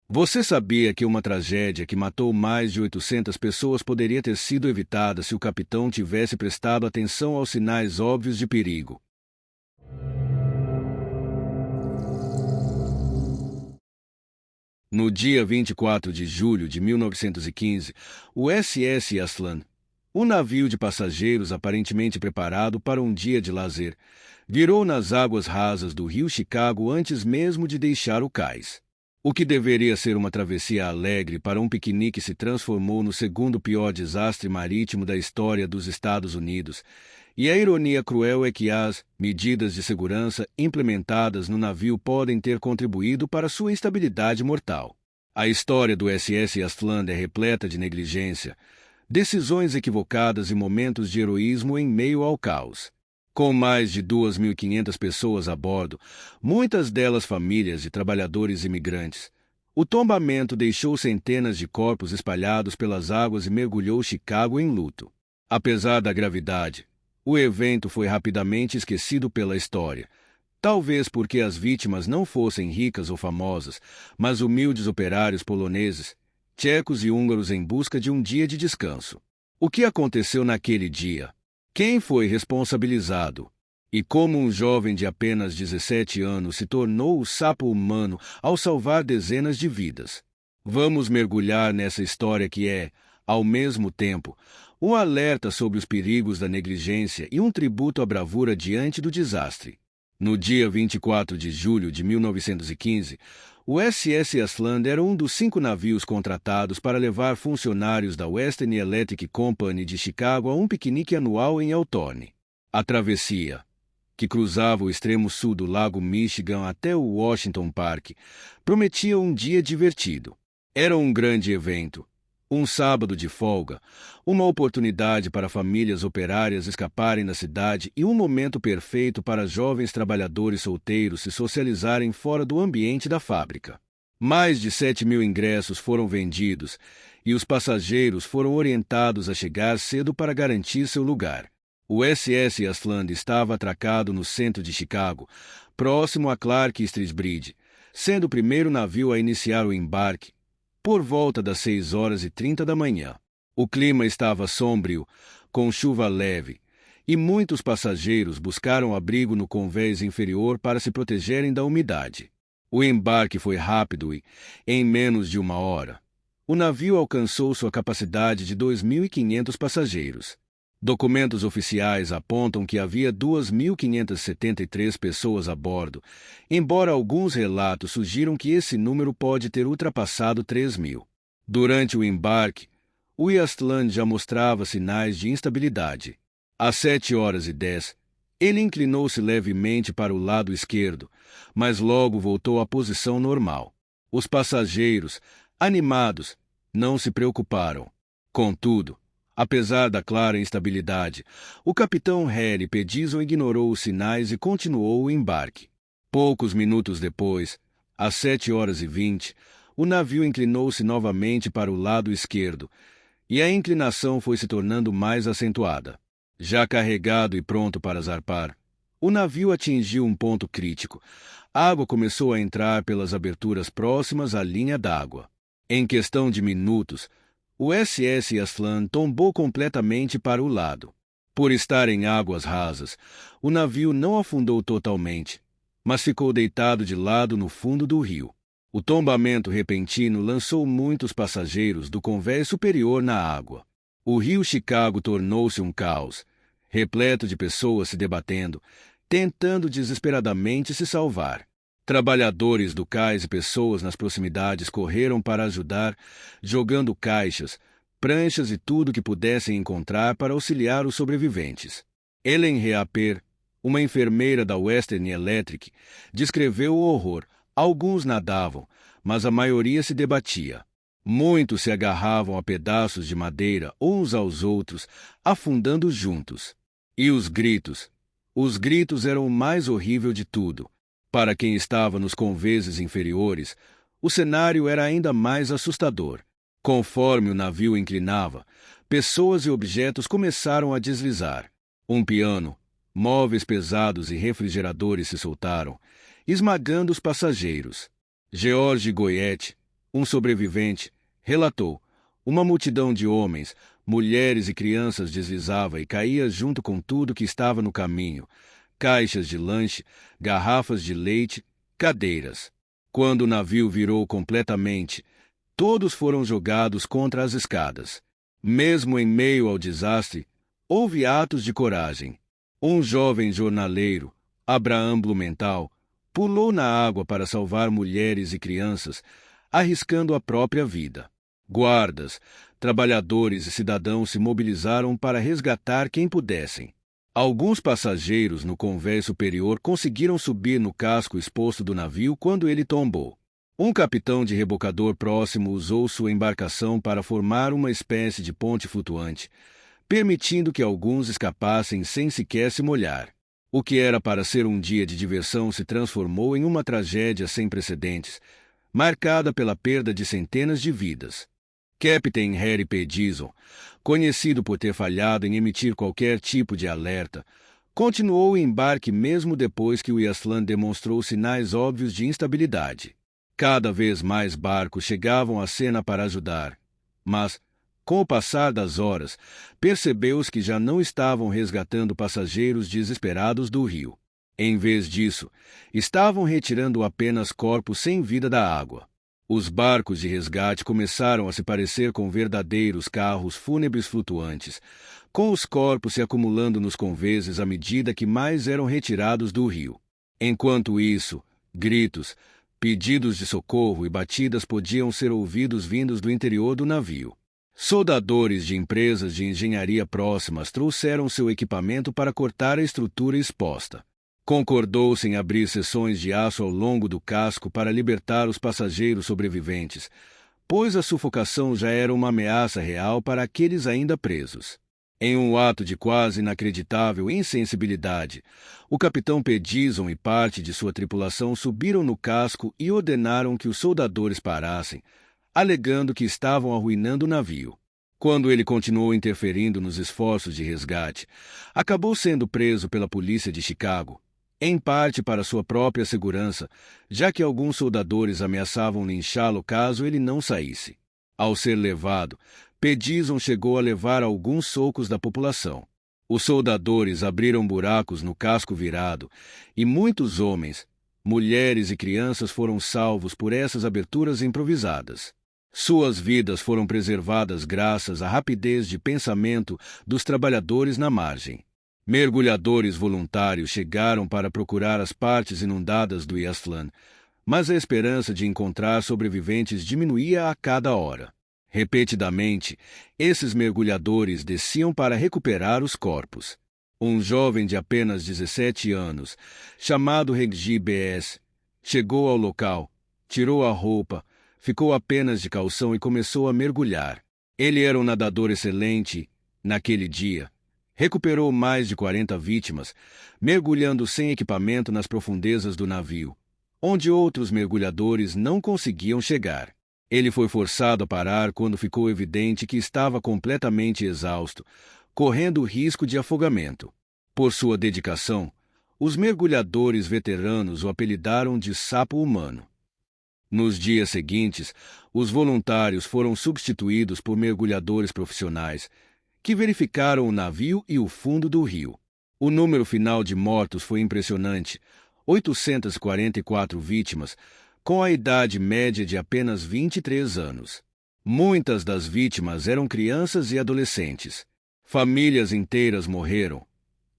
Você sabia que uma tragédia que matou mais de 800 pessoas poderia ter sido evitada se o capitão tivesse prestado atenção aos sinais óbvios de perigo? No dia 24 de julho de 1915, o SS Aslan, um navio de passageiros aparentemente preparado para um dia de lazer, virou nas águas rasas do rio Chicago antes mesmo de deixar o cais. O que deveria ser uma travessia alegre para um piquenique se transformou no segundo pior desastre marítimo da história dos Estados Unidos, e a ironia cruel é que as medidas de segurança implementadas no navio podem ter contribuído para sua instabilidade mortal. A história do SS Aslan é repleta de negligência, decisões equivocadas e momentos de heroísmo em meio ao caos. Com mais de 2.500 pessoas a bordo, muitas delas famílias de trabalhadores imigrantes, o tombamento deixou centenas de corpos espalhados pelas águas e mergulhou Chicago em luto. Apesar da gravidade, o evento foi rapidamente esquecido pela história, talvez porque as vítimas não fossem ricas ou famosas, mas humildes operários poloneses, tchecos e húngaros em busca de um dia de descanso. O que aconteceu naquele dia? Quem foi responsabilizado? E como um jovem de apenas 17 anos se tornou o sapo humano ao salvar dezenas de vidas? Vamos mergulhar nessa história que é, ao mesmo tempo, um alerta sobre os perigos da negligência e um tributo à bravura diante do desastre. No dia 24 de julho de 1915, o SS Aslan era um dos 5 navios contratados para levar funcionários da Western Electric Company de Chicago a um piquenique anual em Elkhorn. A travessia, que cruzava o extremo sul do Lago Michigan até o Washington Park, prometia um dia divertido. Era um grande evento, um sábado de folga, uma oportunidade para famílias operárias escaparem da cidade e um momento perfeito para jovens trabalhadores solteiros se socializarem fora do ambiente da fábrica. Mais de 7.000 ingressos foram vendidos e os passageiros foram orientados a chegar cedo para garantir seu lugar. O SS Aslan estava atracado no centro de Chicago, próximo a Clark Street Bridge, sendo o primeiro navio a iniciar o embarque, por volta das 6h30 da manhã. O clima estava sombrio, com chuva leve, e muitos passageiros buscaram abrigo no convés inferior para se protegerem da umidade. O embarque foi rápido e, em menos de 1 hora, o navio alcançou sua capacidade de 2.500 passageiros. Documentos oficiais apontam que havia 2.573 pessoas a bordo, embora alguns relatos sugiram que esse número pode ter ultrapassado 3.000. Durante o embarque, o Aslan já mostrava sinais de instabilidade. Às 7h10, ele inclinou-se levemente para o lado esquerdo, mas logo voltou à posição normal. Os passageiros, animados, não se preocuparam. Contudo, apesar da clara instabilidade, o capitão Harry Pedizzo ignorou os sinais e continuou o embarque. Poucos minutos depois, às 7h20, o navio inclinou-se novamente para o lado esquerdo, e a inclinação foi se tornando mais acentuada. Já carregado e pronto para zarpar, o navio atingiu um ponto crítico. A água começou a entrar pelas aberturas próximas à linha d'água. Em questão de minutos, o SS Aslan tombou completamente para o lado. Por estar em águas rasas, o navio não afundou totalmente, mas ficou deitado de lado no fundo do rio. O tombamento repentino lançou muitos passageiros do convés superior na água. O rio Chicago tornou-se um caos, repleto de pessoas se debatendo, tentando desesperadamente se salvar. Trabalhadores do cais e pessoas nas proximidades correram para ajudar, jogando caixas, pranchas e tudo que pudessem encontrar para auxiliar os sobreviventes. Ellen Reaper, uma enfermeira da Western Electric, descreveu o horror. Alguns nadavam, mas a maioria se debatia. Muitos se agarravam a pedaços de madeira uns aos outros, afundando juntos. E os gritos? Os gritos eram o mais horrível de tudo. Para quem estava nos convéses inferiores, o cenário era ainda mais assustador. Conforme o navio inclinava, pessoas e objetos começaram a deslizar. Um piano, móveis pesados e refrigeradores se soltaram, esmagando os passageiros. George Goyette, Um sobrevivente relatou: uma multidão de homens, mulheres e crianças deslizava e caía junto com tudo que estava no caminho: caixas de lanche, garrafas de leite, cadeiras. Quando o navio virou completamente, todos foram jogados contra as escadas. Mesmo em meio ao desastre, houve atos de coragem. Um jovem jornaleiro, Abraham Blumenthal, pulou na água para salvar mulheres e crianças, arriscando a própria vida. Guardas, trabalhadores e cidadãos se mobilizaram para resgatar quem pudessem. Alguns passageiros no convés superior conseguiram subir no casco exposto do navio quando ele tombou. Um capitão de rebocador próximo usou sua embarcação para formar uma espécie de ponte flutuante, permitindo que alguns escapassem sem sequer se molhar. O que era para ser um dia de diversão se transformou em uma tragédia sem precedentes, marcada pela perda de centenas de vidas. Captain Harry P. Dixon, conhecido por ter falhado em emitir qualquer tipo de alerta, continuou o embarque mesmo depois que o Yaslan demonstrou sinais óbvios de instabilidade. Cada vez mais barcos chegavam à cena para ajudar, mas, com o passar das horas, percebeu-se que já não estavam resgatando passageiros desesperados do rio. Em vez disso, estavam retirando apenas corpos sem vida da água. Os barcos de resgate começaram a se parecer com verdadeiros carros fúnebres flutuantes, com os corpos se acumulando nos convéses à medida que mais eram retirados do rio. Enquanto isso, gritos, pedidos de socorro e batidas podiam ser ouvidos vindos do interior do navio. Soldadores de empresas de engenharia próximas trouxeram seu equipamento para cortar a estrutura exposta. Concordou-se em abrir seções de aço ao longo do casco para libertar os passageiros sobreviventes, pois a sufocação já era uma ameaça real para aqueles ainda presos. Em um ato de quase inacreditável insensibilidade, o capitão P. Dixon e parte de sua tripulação subiram no casco e ordenaram que os soldadores parassem, alegando que estavam arruinando o navio. Quando ele continuou interferindo nos esforços de resgate, acabou sendo preso pela polícia de Chicago, em parte para sua própria segurança, já que alguns soldadores ameaçavam linchá-lo caso ele não saísse. Ao ser levado, P. Dixon chegou a levar alguns socos da população. Os soldadores abriram buracos no casco virado, e muitos homens, mulheres e crianças foram salvos por essas aberturas improvisadas. Suas vidas foram preservadas graças à rapidez de pensamento dos trabalhadores na margem. Mergulhadores voluntários chegaram para procurar as partes inundadas do Yaslan, mas a esperança de encontrar sobreviventes diminuía a cada hora. Repetidamente, esses mergulhadores desciam para recuperar os corpos. Um jovem de apenas 17 anos, chamado Reggie B.S., chegou ao local, tirou a roupa, ficou apenas de calção e começou a mergulhar. Ele era um nadador excelente. Naquele dia, recuperou mais de 40 vítimas, mergulhando sem equipamento nas profundezas do navio, onde outros mergulhadores não conseguiam chegar. Ele foi forçado a parar quando ficou evidente que estava completamente exausto, correndo o risco de afogamento. Por sua dedicação, os mergulhadores veteranos o apelidaram de sapo humano. Nos dias seguintes, os voluntários foram substituídos por mergulhadores profissionais, que verificaram o navio e o fundo do rio. O número final de mortos foi impressionante: 844 vítimas, com a idade média de apenas 23 anos. Muitas das vítimas eram crianças e adolescentes. Famílias inteiras morreram.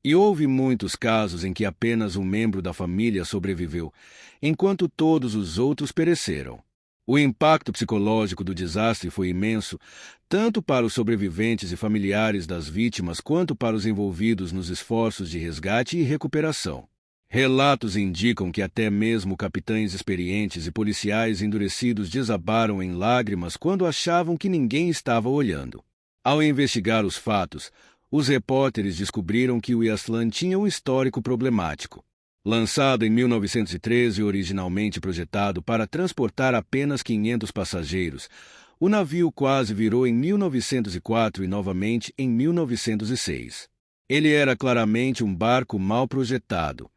E houve muitos casos em que apenas um membro da família sobreviveu, enquanto todos os outros pereceram. O impacto psicológico do desastre foi imenso, tanto para os sobreviventes e familiares das vítimas quanto para os envolvidos nos esforços de resgate e recuperação. Relatos indicam que até mesmo capitães experientes e policiais endurecidos desabaram em lágrimas quando achavam que ninguém estava olhando. Ao investigar os fatos, os repórteres descobriram que o Yaslan tinha um histórico problemático. Lançado em 1913 e originalmente projetado para transportar apenas 500 passageiros, o navio quase virou em 1904 e novamente em 1906. Ele era claramente um barco mal projetado.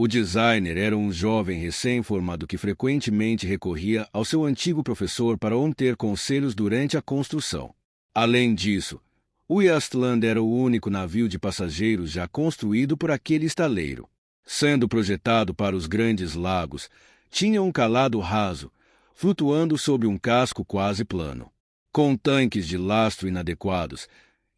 O designer era um jovem recém-formado que frequentemente recorria ao seu antigo professor para obter conselhos durante a construção. Além disso, o Eastland era o único navio de passageiros já construído por aquele estaleiro. Sendo projetado para os grandes lagos, tinha um calado raso, flutuando sobre um casco quase plano. Com tanques de lastro inadequados,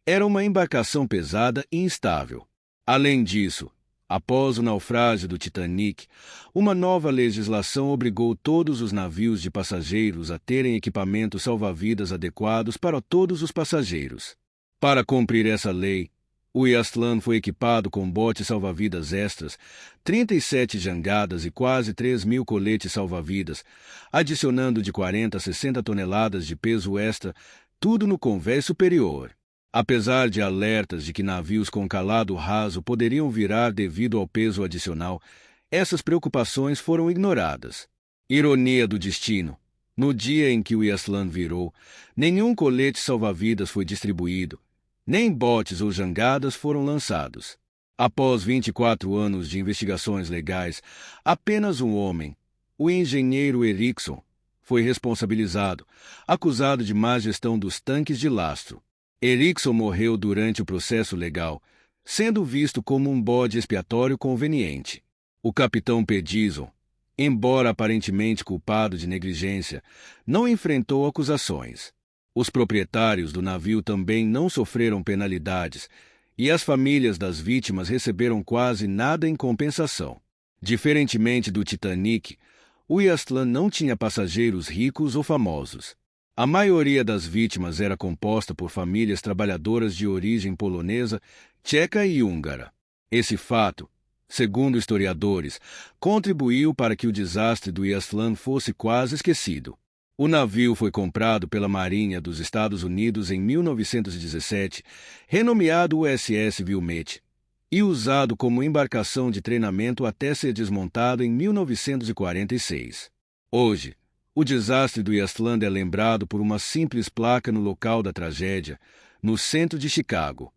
era uma embarcação pesada e instável. Além disso, após o naufrágio do Titanic, uma nova legislação obrigou todos os navios de passageiros a terem equipamentos salva-vidas adequados para todos os passageiros. Para cumprir essa lei, o Eastland foi equipado com botes salva-vidas extras, 37 jangadas e quase 3.000 coletes salva-vidas, adicionando de 40 a 60 toneladas de peso extra, tudo no convés superior. Apesar de alertas de que navios com calado raso poderiam virar devido ao peso adicional, essas preocupações foram ignoradas. Ironia do destino. No dia em que o Eastland virou, nenhum colete salva-vidas foi distribuído, nem botes ou jangadas foram lançados. Após 24 anos de investigações legais, apenas um homem, o engenheiro Erickson, foi responsabilizado, acusado de má gestão dos tanques de lastro. Erickson morreu durante o processo legal, sendo visto como um bode expiatório conveniente. O capitão Pedison, embora aparentemente culpado de negligência, não enfrentou acusações. Os proprietários do navio também não sofreram penalidades, e as famílias das vítimas receberam quase nada em compensação. Diferentemente do Titanic, o Eastland não tinha passageiros ricos ou famosos. A maioria das vítimas era composta por famílias trabalhadoras de origem polonesa, tcheca e húngara. Esse fato, segundo historiadores, contribuiu para que o desastre do Eastland fosse quase esquecido. O navio foi comprado pela Marinha dos Estados Unidos em 1917, renomeado USS Wilmette, e usado como embarcação de treinamento até ser desmontado em 1946. Hoje, o desastre do Eastland é lembrado por uma simples placa no local da tragédia, no centro de Chicago.